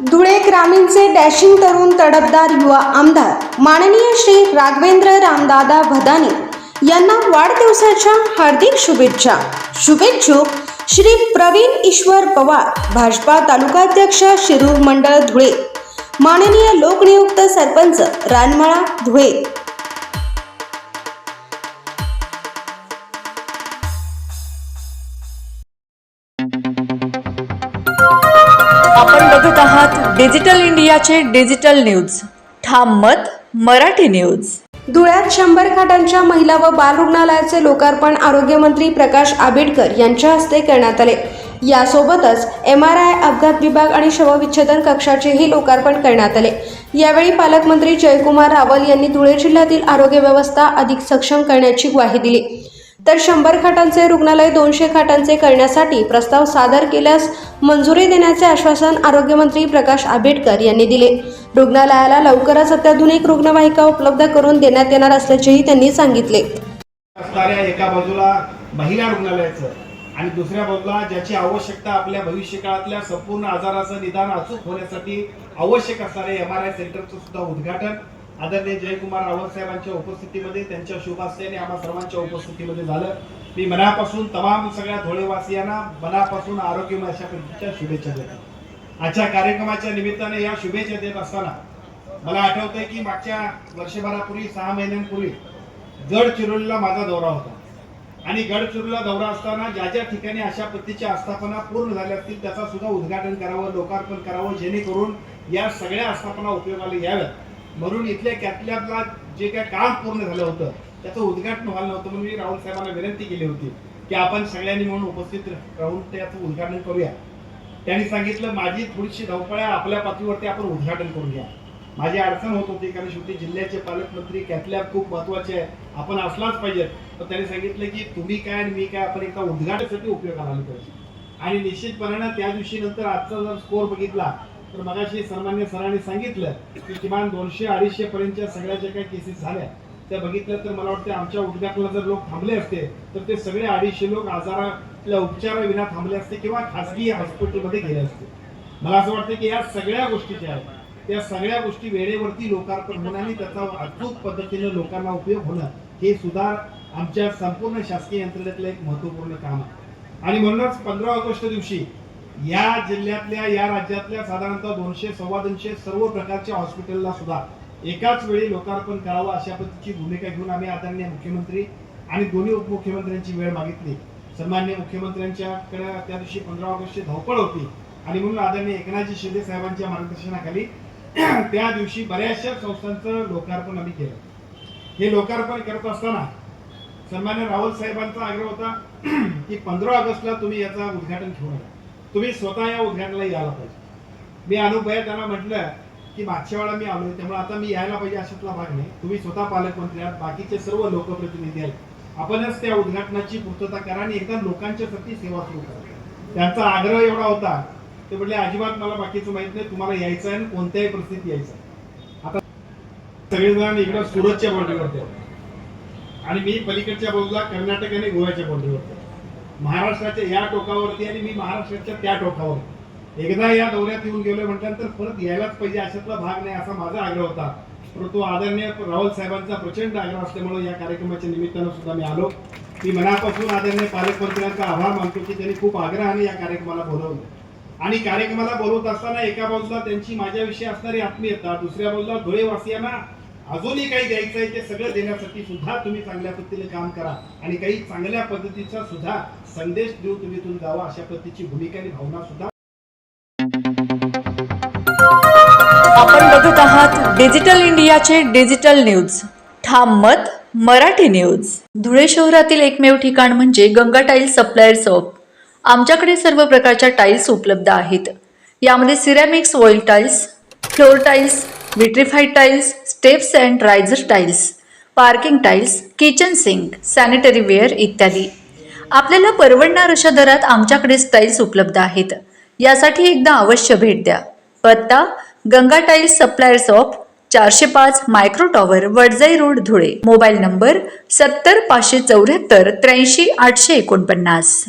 धुळे ग्रामीणचे डॅशिंग तरुण तडफदार युवा आमदार माननीय श्री राघवेंद्र रामदादा भदानी यांना वाढदिवसाच्या हार्दिक शुभेच्छा। शुभेच्छुक श्री प्रवीण ईश्वर पवार, भाजपा तालुकाध्यक्ष शिरूर मंडळ धुळे, माननीय लोकनियुक्त सरपंच रानमळा धुळे। आपण बघत आहात डिजिटल इंडियाचे डिजिटल न्यूज। ठाम मत मराठी न्यूज। धुळ्यात 100 खाटांच्या महिला व बाल रुग्णालयाचे लोकार्पण आरोग्यमंत्री प्रकाश आंबेडकर यांच्या हस्ते करण्यात आले। यासोबतच MRI, अपघात विभाग आणि शवविच्छेदन कक्षाचेही लोकार्पण करण्यात आले। यावेळी पालकमंत्री जयकुमार रावल यांनी धुळे जिल्ह्यातील आरोग्य व्यवस्था अधिक सक्षम करण्याची ग्वाही दिली। तर 100 खाटांचे रुग्णालय 200 खाटांचे करण्यासाठी प्रस्ताव सादर केल्यास मंजुरी देण्याचे आश्वासन आरोग्यमंत्री प्रकाश आंबेडकर यांनी दिले। रुग्णालयाला लवकरच अत्याधुनिक रुग्णवाहिका उपलब्ध करून देण्यात येणार असल्याचेही त्यांनी सांगितले। एका बाजूला महिला रुग्णालयाचं आणि दुसऱ्या बाजूला ज्याची आवश्यकता आपल्या भविष्यकाळातल्या संपूर्ण आजाराचं निदान अचूक होण्यासाठी आवश्यक असणारे MRI सेंटरचं सुद्धा उद्घाटन आदरणीय जयकुमार रावल साहेबांच्या उपस्थितीमध्ये, त्यांच्या शुभ हस्ते आम्हा सर्वांच्या उपस्थितीमध्ये झालं। मी मनापासून तमाम सगळ्या धुळेवासियांना मनापासून आरोग्यमय अशा पद्धतीच्या शुभेच्छा देतो। आजच्या कार्यक्रमाच्या निमित्ताने या शुभेच्छा देत असताना मला आठवतंय की मागच्या वर्षभरापूर्वी 6 महिन्यांपूर्वी गडचिरोलीला माझा दौरा होता आणि गडचिरोलीला दौरा असताना ज्या ज्या ठिकाणी अशा पद्धतीच्या आस्थापना पूर्ण झाल्या असतील त्याचा सुद्धा उद्घाटन करावं, लोकार्पण करावं, जेणेकरून या सगळ्या आस्थापना उपयोगाला याव्यात। म्हणून इथल्या कॅथलॅबला जे काय काम पूर्ण झालं होतं त्याचं उद्घाटन व्हायला नव्हतं, म्हणून मी राहुल साहेबांना विनंती केली होती की आपण सगळ्यांनी म्हणून उपस्थित राहून त्याचं उद्घाटन करूया। त्यांनी सांगितलं माझी थोडीशी धावपळ आहे, आपल्या पातळीवरती आपण उद्घाटन करूया। माझी अडचण होत होती कारण शेवटी जिल्ह्याचे पालकमंत्री, कॅथलॅब खूप महत्वाचे आहे, आपण असलाच पाहिजे। तर त्यांनी सांगितलं की तुम्ही काय आणि मी काय, आपण एकदा उद्घाटनासाठी उपयोगाला आलं पाहिजे। आणि निश्चितपणे त्या दिवशी नंतर आजचा जर स्कोर बघितला तर मगाशी सन्मान्य सरांनी सांगितलं की किमान 200-250 पर्यंतच्या सगळ्या ज्या काही केसेस झाल्या त्या बघितल्या तर मला वाटतं आमच्या उद्घाटनाला जर लोक थांबले असते तर ते सगळे 250 लोक आजारातल्या उपचाराविना थांबले असते किंवा खासगी हॉस्पिटलमध्ये गेले असते। मला असं वाटतं की या सगळ्या गोष्टी ज्या आहेत त्या सगळ्या गोष्टी वेळेवरती लोकार्पण होणं आणि त्याचा अचूक पद्धतीने लोकांना उपयोग होणं हे सुद्धा आमच्या संपूर्ण शासकीय यंत्रणेतलं एक महत्त्वपूर्ण काम आहे। आणि म्हणूनच 15 ऑगस्ट दिवशी या जिल्ह्यातल्या, या राज्यातल्या साधारणतः 200-250 सर्व प्रकारच्या हॉस्पिटलला सुद्धा एकाच वेळी लोकार्पण करावं अशा पद्धतीची भूमिका घेऊन आम्ही आदरणीय मुख्यमंत्री आणि दोन्ही उपमुख्यमंत्र्यांची वेळ मागितली। सन्माननीय मुख्यमंत्र्यांच्याकडे त्या दिवशी 15 ऑगस्टची धावपळ होती आणि म्हणून आदरणीय एकनाथजी शिंदे साहेबांच्या मार्गदर्शनाखाली त्या दिवशी बऱ्याचशा संस्थांचं लोकार्पण आम्ही केलं। हे लोकार्पण करत असताना सन्माननीय रावल साहेबांचा आग्रह होता की 15 ऑगस्टला तुम्ही याचा उद्घाटन घेऊन या, तुम्ही स्वतः या उद्घाटनाला यायला पाहिजे। मी अनुभव त्यांना म्हटलं की मागच्या वेळा मी आलोय त्यामुळे आता मी यायला पाहिजे अशातला भाग नाही, तुम्ही स्वतः पालकमंत्री आहात, बाकीचे सर्व लोकप्रतिनिधी आहेत, आपणच त्या उद्घाटनाची पूर्तता करा आणि एकदा लोकांच्यासाठी सेवा सुरू करा। त्यांचा आग्रह एवढा होता ते म्हटले अजिबात मला बाकीचं माहित नाही, तुम्हाला यायचं आहे आणि कोणत्याही परिस्थितीत यायचं। आता सगळेजण इकडे सुरतच्या बॉर्डरवरती आणि मी पलीकडच्या बाजूला कर्नाटक आणि गोव्याच्या बॉर्डरवरती, महाराष्ट्राच्या या टोकावरती आणि मी महाराष्ट्राच्या त्या टोकावर एकदा या दौऱ्यात येऊन गेलोय म्हटल्यानंतर परत यायलाच पाहिजे अशातला भाग नाही असा माझा आग्रह होता। परंतु आदरणीय रावल साहेबांचा प्रचंड आग्रह असल्यामुळे या कार्यक्रमाच्या निमित्तानं सुद्धा मी आलो। मी मनापासून आदरणीय पालकमंत्र्यांचा आभार मानतो की त्यांनी खूप आग्रहाने या कार्यक्रमाला बोलवलं आणि कार्यक्रमाला बोलवत असताना एका बाजूला त्यांची माझ्याविषयी असणारी आत्मीयता, दुसऱ्या बाजूला धुळेवासियांना अजूनही काही द्यायचं आहे ते सगळं देण्यासाठी सुद्धा तुम्ही चांगल्या पद्धतीने काम करा आणि काही चांगल्या पद्धतीचा सुद्धा संदेश देऊ तुम्ही इथून जावा अशा पद्धतीची भूमिका आणि भावना सुद्धा। आपण बघत आहात डिजिटल इंडियाचे डिजिटल न्यूज। ठाम मत मराठी न्यूज। धुळे शहरातील एकमेव ठिकाण म्हणजे गंगा टाइल्स सप्लायर शॉप। आमच्याकडे सर्व प्रकारच्या टाइल्स उपलब्ध आहेत। यामध्ये ceramics, wall tiles, floor tiles, vitrified tiles, steps and riser tiles, parking tiles, kitchen sink, sanitary ware इत्यादी। आपल्याला परवडणार अशा दरात आमच्याकडे टाइल्स उपलब्ध आहेत। यासाठी एकदा अवश्य भेट द्या। पत्ता Ganga tiles supplier shop, 405 micro tower, Wadjai road, Dhule. Mobile number 70 574 83 849।